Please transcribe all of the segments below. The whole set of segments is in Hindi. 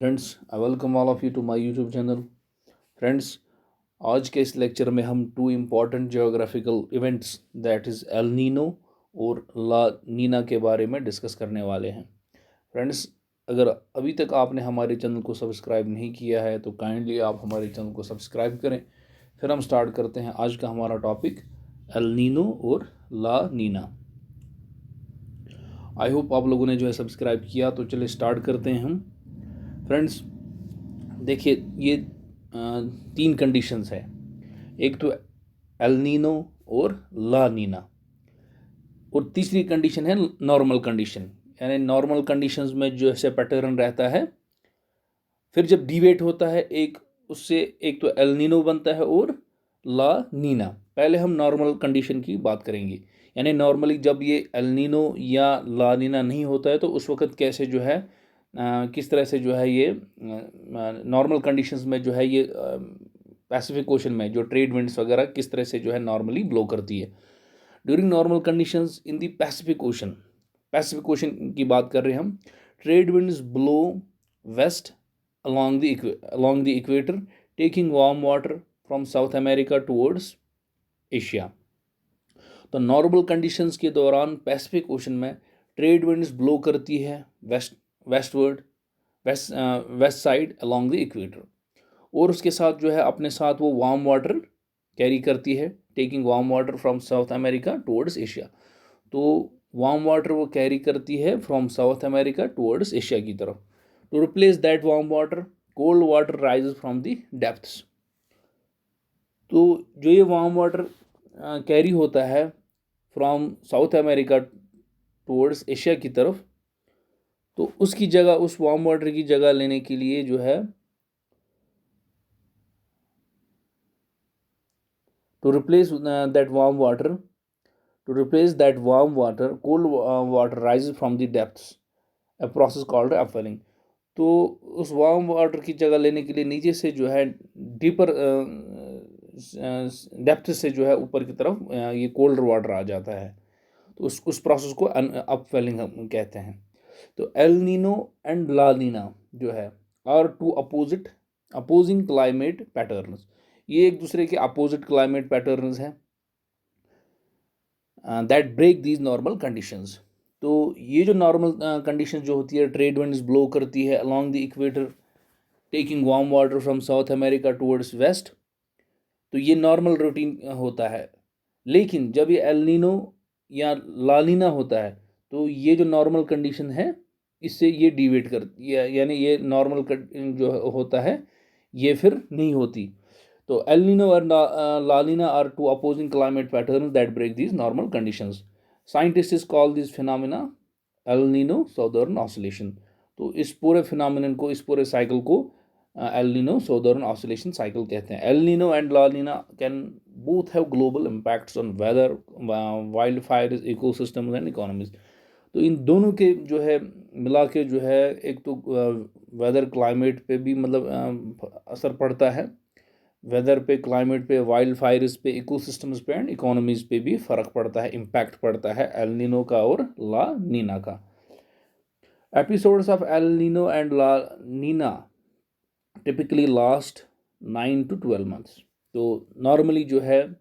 Friends, I welcome all of you to my YouTube channel. Friends, आज के इस लेक्चर में हम two important geographical events that is El Nino और ला नीना के बारे में डिस्कस करने वाले हैं। फ्रेंड्स, अगर अभी तक आपने हमारे चैनल को सब्सक्राइब नहीं किया है तो काइंडली आप हमारे चैनल को सब्सक्राइब करें। फिर हम स्टार्ट करते हैं आज का हमारा टॉपिक एल नीनो और ला नीना। आई होप आप लोगों ने जो है सब्सक्राइब किया, तो चलिए स्टार्ट करते हैं हम। फ्रेंड्स, देखिए, ये तीन कंडीशंस है। एक तो एल नीनो और ला नीना, और तीसरी कंडीशन है नॉर्मल कंडीशन। यानी नॉर्मल कंडीशंस में जो ऐसे पैटर्न रहता है, फिर जब डिवेट होता है एक उससे, एक तो एल नीनो बनता है और ला नीना। पहले हम नॉर्मल कंडीशन की बात करेंगे। यानी नॉर्मली जब ये एल नीनो या ला नीना नहीं होता है तो उस वक्त कैसे जो है किस तरह से जो है ये नॉर्मल कंडीशंस में जो है ये पैसिफिक ओशन में जो ट्रेड विंड्स वगैरह किस तरह से जो है नॉर्मली ब्लो करती है during normal conditions in the Pacific Ocean की बात कर रहे हैं हम। Trade winds blow west along the equator, taking warm water from South America towards Asia. तो नॉर्मल कंडीशंस के दौरान पैसिफिक ओशन में ट्रेड विंड्स ब्लो करती है westward, west side along the equator, और उसके साथ जो है अपने साथ वो वार्म वाटर कैरी करती है, taking warm water from South America towards Asia. तो वार्म वाटर वो कैरी करती है from South America towards Asia की तरफ। To replace that warm water, cold water rises from the depths. तो जो ये वार्म वाटर कैरी होता है from South America towards Asia की तरफ, तो उसकी जगह, उस वार्म वाटर की जगह लेने के लिए जो है, to replace that warm water cold water rises from the depths, a process called upwelling। तो उस वार्म वाटर की जगह लेने के लिए नीचे से जो है डीपर डेप्थ से जो है ऊपर की तरफ ये कोल्ड वाटर आ जाता है। तो उस प्रोसेस को अपवेलिंग हम कहते हैं। तो El Nino and La Nina जो है are two opposing climate patterns. ये एक दूसरे के अपोजिट क्लाइमेट पैटर्न्स हैं that break these normal conditions. तो ये जो नॉर्मल कंडीशन जो होती है, ट्रेड विंड्स ब्लो करती है along the equator, taking warm water from South America towards waste, तो ये नॉर्मल रूटीन होता है। लेकिन जब ये एल नीनो या ला नीना होता है तो ये जो नॉर्मल कंडीशन है इससे ये डिवेट कर, यानी ये नॉर्मल जो होता है ये फिर नहीं होती। तो एल नीनो और La Nina are two opposing climate pattern that break these normal conditions. Scientists call this phenomena El Nino southern oscillation. तो इस पूरे फिनोमेनन को, इस पूरे साइकिल को El Nino southern oscillation cycle कहते हैं। El Nino and La Nina can both have global impacts on weather, wild fire, ecosystems and economies. तो इन दोनों के जो है मिला के जो है, एक तो वेदर क्लाइमेट पे भी मतलब असर पड़ता है, वेदर पे, क्लाइमेट पे, वाइल्ड फायर्स पे, इकोसिस्टम्स पे एंड इकोनॉमीज पे भी फ़र्क पड़ता है, इम्पैक्ट पड़ता है एल नीनो का और ला नीना का। Episodes of El Nino and La Nina typically last 9 to 12 months। तो नॉर्मली जो है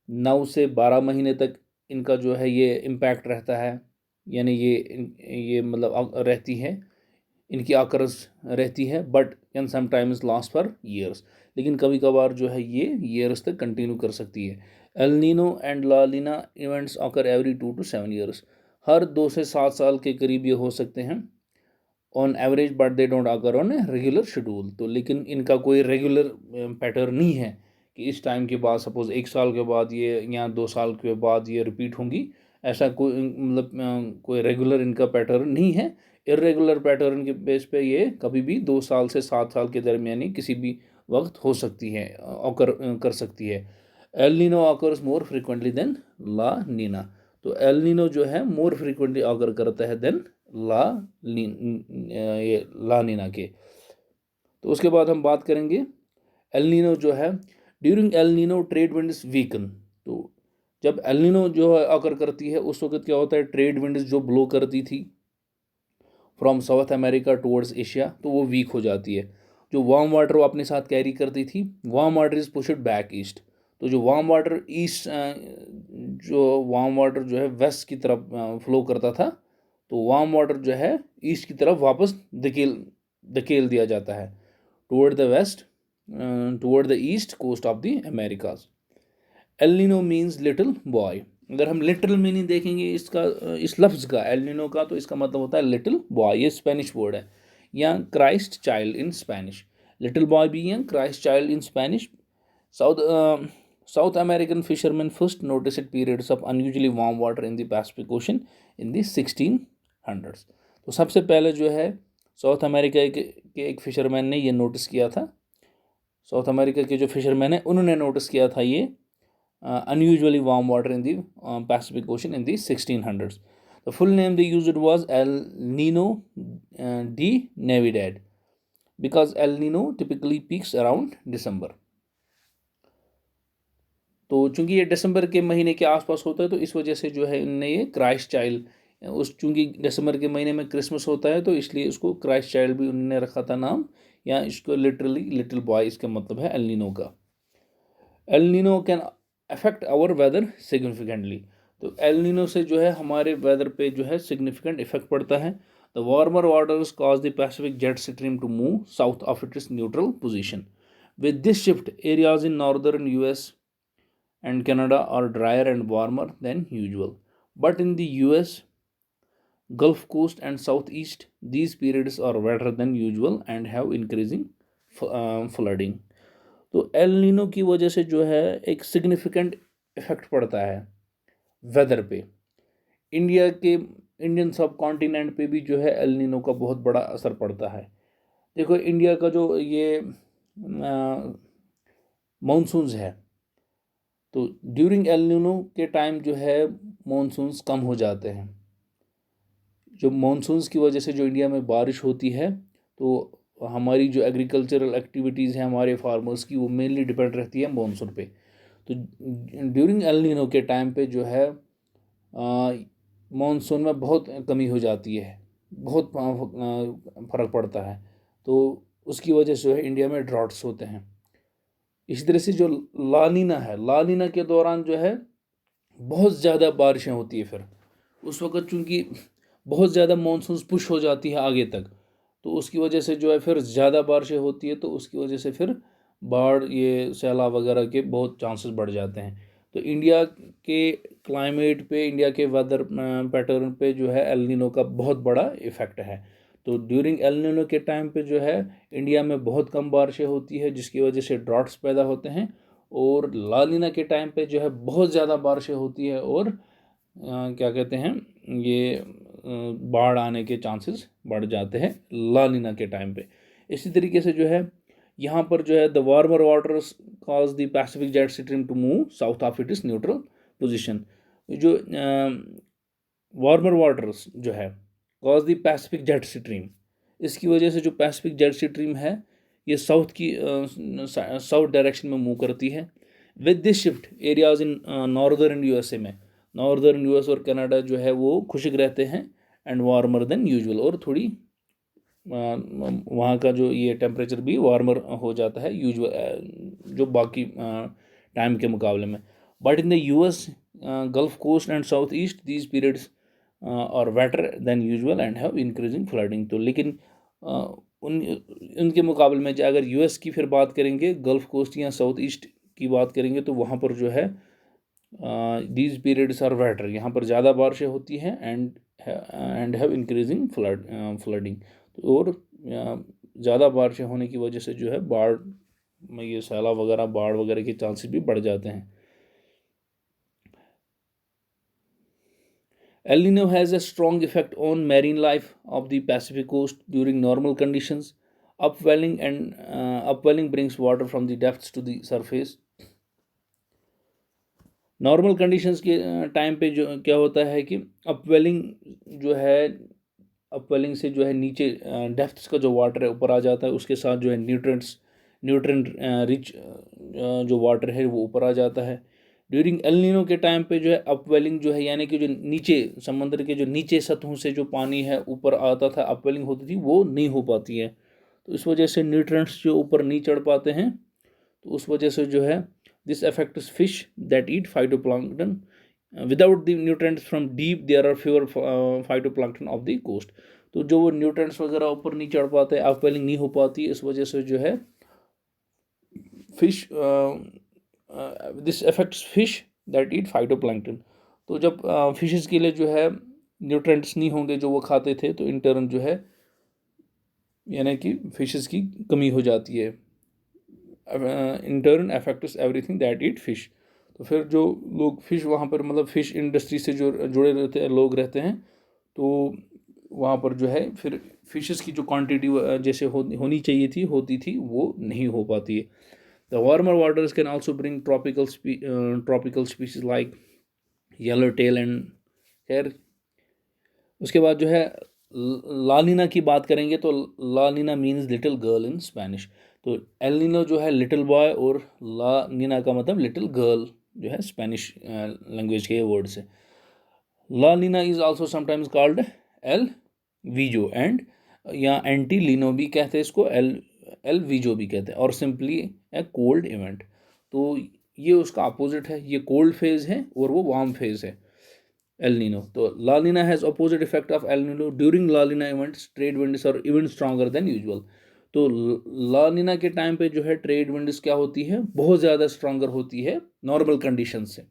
9 से 12 महीने तक इनका जो है ये इम्पैक्ट रहता है, यानी ये मतलब रहती है, इनकी आकर्स रहती है, but can sometimes last for years. लेकिन कभी कभार जो है ये ईयर्स तक कंटिन्यू कर सकती है। L Nino and La Nina events occur every 2 to 7 years। हर 2 से 7 साल के करीब ये हो सकते हैं on average, but they don't occur on a regular schedule. तो लेकिन इनका कोई रेगुलर पैटर्न नहीं है कि इस टाइम के बाद, सपोज 1 साल के बाद ये या 2 साल के बाद ये रिपीट होंगी। ऐसा कोई मतलब कोई रेगुलर इनका पैटर्न नहीं है। इरेगुलर पैटर्न के बेस पे ये कभी भी 2 साल से 7 साल के दरमियान ही किसी भी वक्त हो सकती है, ऑकर कर सकती है। L Nino occurs more frequently than La Nina. तो एल नीनो जो है मोर फ्रिक्वेंटली ऑकर करता है देन ये ला नीना के। तो उसके बाद हम बात करेंगे एल नीनो जो है, during El Nino trade winds weaken. तो जब एल नीनो जो है ऑकर करती है उस वक्त क्या होता है, ट्रेड विंड्स जो ब्लो करती थी from South America towards Asia, तो वो वीक हो जाती है। जो वार्म वाटर वो अपने साथ कैरी करती थी, warm water is pushed back east. तो जो वार्म वाटर ईस्ट, जो वार्म वाटर जो है वेस्ट की तरफ फ्लो करता था, तो वार्म वाटर जो है ईस्ट की तरफ वापस धकेल धकेल दिया जाता है, toward the west, toward the east coast of the Americas. El Nino means little boy. अगर हम लिटरल मीनिंग देखेंगे इसका, इस लफ्ज़ का एल नीनो का, तो इसका मतलब होता है लिटिल बॉय। ये स्पेनिश वर्ड है, या Christ child in Spanish. Little boy भी या Christ child in Spanish. South American fisherman first noticed periods of unusually warm water in the Pacific ocean in the 1600s। तो सबसे पहले जो है साउथ अमेरिका के एक फिशरमैन ने ये नोटिस किया था, साउथ अमेरिका के जो फिशरमैन है उन्होंने नोटिस किया था ये unusually warm water in the Pacific Ocean in the 1600s. The full name they used was El Nino de Navidad, because El Nino typically peaks around December. तो चूंकि ये दिसंबर के महीने के आसपास होता है, तो इस वजह से जो है इनने ये क्राइस्ट चाइल्ड, उस चूंकि दिसंबर के महीने में क्रिसमस होता है, तो इसलिए इसको क्राइस्ट चाइल्ड भी उन्होंने रखा था नाम, या इसको लिटरली लिटिल बॉय इसका मतलब है एल नीनो का। El Nino can affect our weather significantly. तो एल नीनो से जो है हमारे वेदर पे जो है सिग्निफिकेंट इफेक्ट पड़ता है। The warmer waters cause the Pacific jet stream to move south of its neutral position. With this shift areas in northern US and Canada are drier and warmer than usual. But in the US, Gulf Coast and Southeast, these periods are wetter than usual and have increasing flooding. तो एल नीनो की वजह से जो है एक सिग्निफिकेंट इफेक्ट पड़ता है वेदर पे। इंडियन सब कॉन्टिनेंट पे भी जो है एल नीनो का बहुत बड़ा असर पड़ता है। देखो इंडिया का जो ये मानसून्स है, तो ड्यूरिंग एल नीनो के टाइम जो है मानसून्स कम हो जाते हैं। जो मानसून्स की वजह से जो इंडिया में बारिश होती है, तो हमारी जो एग्रीकल्चरल एक्टिविटीज़ हैं हमारे फार्मर्स की, वो मेनली डिपेंड रहती है मानसून पे। तो ड्यूरिंग एल नीनो के टाइम पे जो है मानसून में बहुत कमी हो जाती है, बहुत फ़र्क पड़ता है। तो उसकी वजह से जो है इंडिया में ड्रॉट्स होते हैं। इसी तरह से जो लानीना है, लानीना के दौरान जो है बहुत ज़्यादा बारिशें होती है। फिर उस वक्त चूँकि बहुत ज़्यादा मानसून पुश हो जाती है आगे तक, तो उसकी वजह से जो है फिर ज़्यादा बारिशें होती है, तो उसकी वजह से फिर बाढ़, ये सैलाब वगैरह के बहुत चांसेस बढ़ जाते हैं। तो इंडिया के क्लाइमेट पे, इंडिया के वेदर पैटर्न पे जो है एल नीनो का बहुत बड़ा इफ़ेक्ट है। तो ड्यूरिंग एल नीनो के टाइम पे जो है इंडिया में बहुत कम बारिशें होती है, जिसकी वजह से ड्रॉट्स पैदा होते हैं। और ला नीना के टाइम पे जो है बहुत ज़्यादा बारिशें होती है, और क्या कहते हैं, ये बाढ़ आने के चांसेस बढ़ जाते हैं ला नीना के टाइम पे। इसी तरीके से जो है यहाँ पर जो है the warmer waters cause the Pacific jet stream to move south of it is neutral position. जो वार्मर वाटर्स जो है cause the Pacific jet stream, इसकी वजह से जो पैसिफिक जेट स्ट्रीम है ये साउथ डायरेक्शन में मूव करती है। With this shift areas in northern USA में, नॉर्दर्न यूएस और कनाडा जो है वो खुशक रहते हैं, एंड वार्मर देन यूजुअल, और थोड़ी वहाँ का जो ये टेम्परेचर भी वार्मर हो जाता है यूजुअल, जो बाकी टाइम के मुकाबले में। But in the US Gulf coast and south east these periods are wetter than usual and have increasing flooding. तो लेकिन उनके मुकाबले में अगर यूएस की फिर बात करेंगे, गल्फ कोस्ट या साउथ ईस्ट की बात करेंगे, तो वहाँ पर जो है दीज पीरियड्स आर वेटर, यहाँ पर ज़्यादा बारिशें होती हैं, एंड हैव इंक्रीजिंग फ्लडिंग। और ज़्यादा बारिशें होने की वजह से जो है बाढ़ में, ये सैलाब वगैरह, बाढ़ वगैरह के चांसेस भी बढ़ जाते हैं। El Nino has a strong effect on marine life of the Pacific coast during normal conditions. Upwelling brings water from the depths to the surface. Normal conditions के टाइम पे जो क्या होता है कि अपवेलिंग जो है, अपवेलिंग से जो है नीचे डेप्थ्स का जो वाटर है ऊपर आ जाता है, उसके साथ जो है न्यूट्रेंट रिच जो वाटर है वो ऊपर आ जाता है। ड्यूरिंग एल नीनो के टाइम पे जो है अपवेलिंग जो है, यानी कि जो नीचे समुद्र के जो नीचे सतहों से जो पानी है ऊपर आता था, अपवेलिंग होती थी, वो नहीं हो पाती है। तो इस वजह से न्यूट्रिएंट्स जो ऊपर नहीं चढ़ पाते हैं, तो उस वजह से जो है this affects fish that eat phytoplankton. Without the nutrients from deep there are fewer phytoplankton off the coast. तो जो वो न्यूट्रिएंट्स वगैरह ऊपर नहीं चढ़ पाते, अपवेलिंग नहीं हो पाती, इस वजह से जो है fish this affects fish that eat phytoplankton. तो जब फिशेस के लिए जो है न्यूट्रिएंट्स नहीं होंगे जो वो खाते थे, तो इन टर्न जो है यानी कि फिशेस की कमी हो जाती है। In turn affects everything that eat fish. तो फिर जो लोग फिश वहाँ पर मतलब फिश इंडस्ट्री से जो जुड़े रहते हैं लोग रहते हैं, तो वहाँ पर जो है फिर फिशेस की जो क्वांटिटी जैसे होनी चाहिए थी होती थी, वो नहीं हो पाती है। The warmer waters can also bring tropical species like yellowtail and hair. उसके बाद जो है लानीना की बात करेंगे, तो La Nina means little girl in Spanish. तो एल नीनो जो है लिटिल बॉय, और ला नीना का मतलब लिटिल गर्ल जो है स्पेनिश लैंग्वेज के वर्ड से। La Nina is also sometimes called El Viejo and, या एंटी लीनो भी कहते हैं इसको, एल एल वीजो भी कहते हैं, और सिंपली ए कोल्ड इवेंट। तो ये उसका अपोजिट है, ये कोल्ड फेज है और वो वार्म फेज है एल नीनो। तो La Nina has opposite effect of El Nino. During La Nina events trade winds are even stronger than usual. तो ला नीना के टाइम पे जो है ट्रेड विंड्स क्या होती है, बहुत ज़्यादा स्ट्रॉन्गर होती है नॉर्मल कंडीशन से,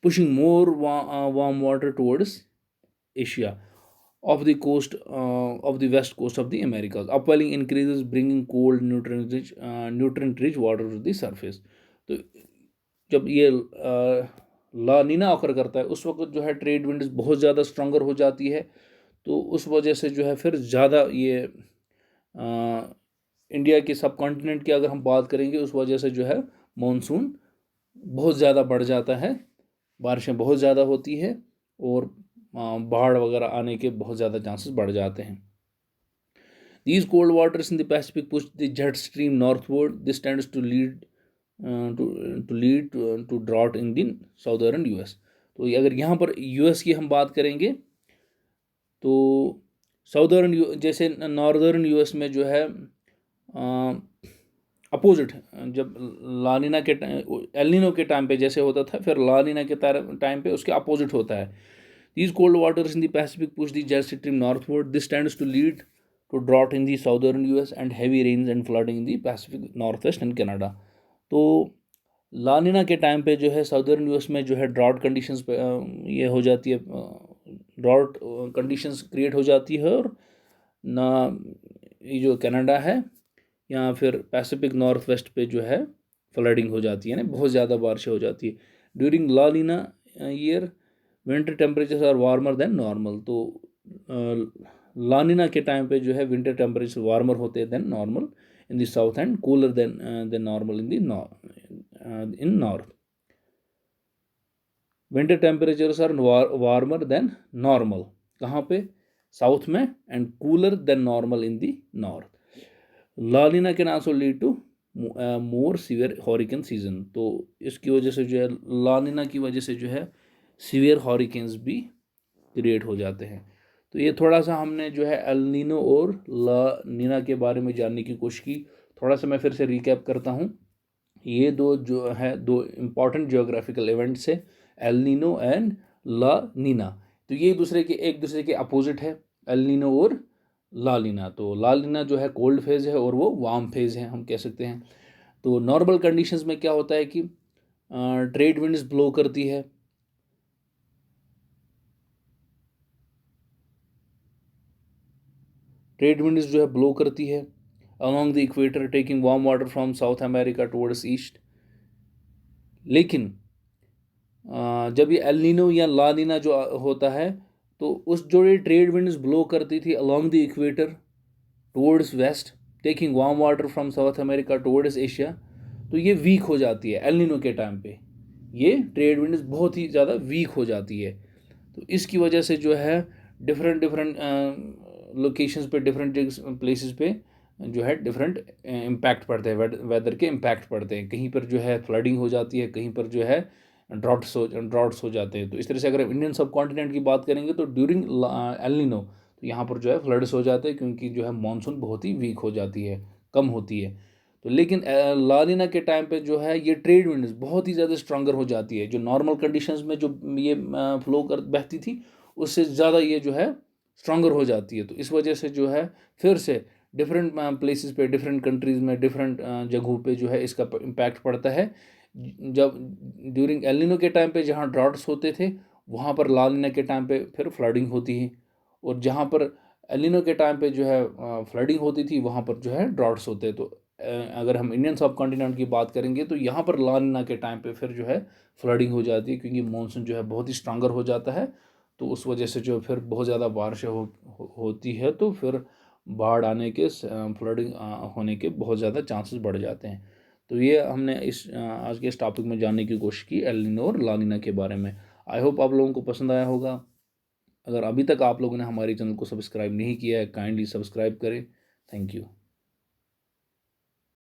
pushing more warm water towards Asia of the coast of the west coast of the Americas. Upwelling increases, bringing cold nutrient rich water to the surface. तो जब ये ला नीना ऑकर करता है, उस वक्त जो है ट्रेड विंड्स बहुत ज़्यादा स्ट्रॉन्गर हो जाती है। तो उस वजह से जो है फिर ज़्यादा ये इंडिया के सब कॉन्टिनेंट की अगर हम बात करेंगे, उस वजह से जो है मानसून बहुत ज़्यादा बढ़ जाता है, बारिशें बहुत ज़्यादा होती है, और बाढ़ वगैरह आने के बहुत ज़्यादा चांसेस बढ़ जाते हैं। These cold waters in the Pacific push the jet stream northward. This tends to lead to drought in the southern US. तो अगर यहाँ पर US की हम बात करेंगे, तो साउदर्न जैसे नॉर्दर्न US में जो है अपोजिट, जब लानीना के एलिनो के टाइम पे जैसे होता था, फिर लानीना के टाइम पे उसके अपोजिट होता है। These cold waters in the Pacific push the jet stream northward. This tends to lead to drought in the southern US and heavy rains and flooding in the Pacific Northwest and Canada. तो लानीना के टाइम पे जो है साउदर्न यूएस में जो है ड्राउट कंडीशंस पे ये हो जाती है, ड्राउट कंडीशंस क्रिएट हो जाती है, और ना ये जो कनाडा है या फिर पैसिफिक नॉर्थ वेस्ट पे जो है फ्लडिंग हो जाती है ना, बहुत ज़्यादा बारिश हो जाती है। During La Nina year winter temperatures are warmer than normal. तो लानीना के टाइम पे जो है विंटर टेम्परेचर वार्मर होते हैं than normal in the south and cooler than normal in north. Winter temperatures are warmer than normal कहाँ पे, साउथ में, and cooler than normal in the north. La Nina can also lead to more severe hurricane season. तो इसकी वजह से जो है लानीना की वजह से जो है सीवियर हॉरिकेन्स भी क्रिएट हो जाते हैं। तो ये थोड़ा सा हमने जो है एल नीनो और ला नीना के बारे में जानने की कोशिश की। थोड़ा सा मैं फिर से रिकैप करता हूँ। ये दो इम्पॉर्टेंट जियोग्राफिकल इवेंट्स है, L Nino and La Nina. तो ये एक दूसरे के अपोजिट है, एल नीनो और ला नीना। तो ला नीना जो है कोल्ड फेज है और वो वार्म फेज है, हम कह सकते हैं। तो नॉर्मल कंडीशंस में क्या होता है कि ट्रेड विंड्स ब्लो करती है, ट्रेड विंड्स जो है ब्लो करती है along the equator, taking warm water from South America towards east. लेकिन जब ये एल नीनो या ला नीना जो होता है, तो उस जो ये ट्रेड विंड्स ब्लो करती थी along the equator towards waste, taking warm water from South America towards Asia, तो ये वीक हो जाती है एल नीनो के टाइम पे। ये ट्रेड विंड्स बहुत ही ज़्यादा वीक हो जाती है। तो इसकी वजह से जो है डिफरेंट लोकेशंस पे, डिफरेंट प्लेसेस पे जो है डिफरेंट इम्पैक्ट पड़ते हैं, वेदर के इम्पैक्ट पड़ते हैं। कहीं पर जो है फ्लडिंग हो जाती है, कहीं पर जो है ड्रॉट्स हो जाते हैं। तो इस तरह से अगर हम इंडियन सब कॉन्टिनेंट की बात करेंगे तो ड्यूरिंग एल नीनो तो यहाँ पर जो है फ्लड्स हो जाते हैं, क्योंकि जो है मानसून बहुत ही वीक हो जाती है, कम होती है। तो लेकिन ला नीना के टाइम पे जो है ये ट्रेड विंड्स बहुत ही ज़्यादा स्ट्रांगर हो जाती है। जो नॉर्मल कंडीशंस में जो ये फ्लो कर बहती थी, उससे ज़्यादा ये जो है स्ट्रांगर हो जाती है। तो इस वजह से जो है फिर से डिफरेंट प्लेसेस पे, डिफरेंट कंट्रीज़ में, डिफरेंट जगहों पे जो है इसका इम्पैक्ट पड़ता है। जब ड्यूरिंग एल नीनो के टाइम पे जहाँ ड्राउट्स होते थे, वहाँ पर ला नीना के टाइम पे फिर फ्लडिंग होती है, और जहाँ पर एल नीनो के टाइम पे जो है फ्लडिंग होती थी, वहाँ पर जो है ड्राउट्स होते हैं। तो अगर हम इंडियन सब कॉन्टिनेंट की बात करेंगे तो यहाँ पर ला नीना के टाइम पे फिर जो है फ्लडिंग हो जाती है, क्योंकि मानसून जो है बहुत ही स्ट्रांगर हो जाता है। तो उस वजह से जो फिर बहुत ज़्यादा बारिश होती है, तो फिर बाढ़ आने के, फ्लडिंग होने के बहुत ज़्यादा चांसेस बढ़ जाते हैं। तो ये हमने आज के इस टॉपिक में जानने की कोशिश की एल नीनो और ला नीना के बारे में। आई होप आप लोगों को पसंद आया होगा। अगर अभी तक आप लोगों ने हमारे चैनल को सब्सक्राइब नहीं किया है, काइंडली सब्सक्राइब करें। Thank you.